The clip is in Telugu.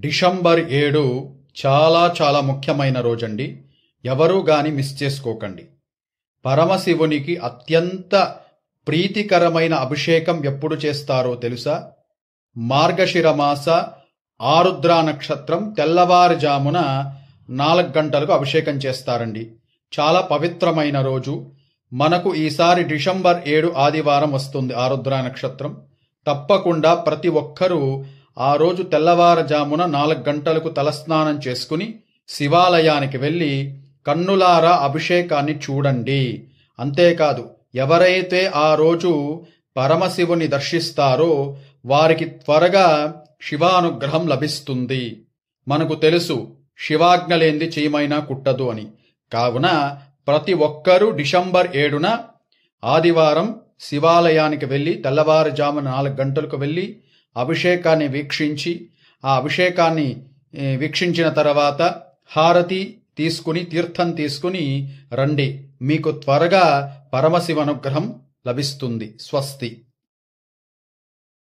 డిసెంబర్ 7 చాలా ముఖ్యమైన రోజండి. ఎవరూ గాని మిస్ చేసుకోకండి. పరమశివునికి అత్యంత ప్రీతికరమైన అభిషేకం ఎప్పుడు చేస్తారో తెలుసా? మార్గశిర మాస ఆరుద్ర నక్షత్రం తెల్లవారుజామున 4 గంటలకు అభిషేకం చేస్తారండి. చాలా పవిత్రమైన రోజు. మనకు ఈసారి డిసెంబర్ 7 ఆదివారం వస్తుంది ఆరుద్ర నక్షత్రం. తప్పకుండా ప్రతి ఒక్కరూ ఆ రోజు తెల్లవారుజామున 4 గంటలకు తలస్నానం చేసుకుని శివాలయానికి వెళ్ళి కన్నులారా అభిషేకాన్ని చూడండి. అంతేకాదు, ఎవరైతే ఆ రోజు పరమశివుని దర్శిస్తారో వారికి త్వరగా శివానుగ్రహం లభిస్తుంది. మనకు తెలుసు, శివాజ్ఞ లేనిది చీమైనా కుట్టదు అని. కావున ప్రతి ఒక్కరూ డిసెంబర్ 7న ఆదివారం శివాలయానికి వెళ్ళి తెల్లవారుజామున 4 గంటలకు వెళ్ళి అభిషేకాన్ని వీక్షించి, ఆ అభిషేకాన్ని వీక్షించిన తర్వాత హారతి తీసుకుని తీర్థం తీసుకుని రండి. మీకు త్వరగా పరమశివ అనుగ్రహం లభిస్తుంది. స్వస్తి.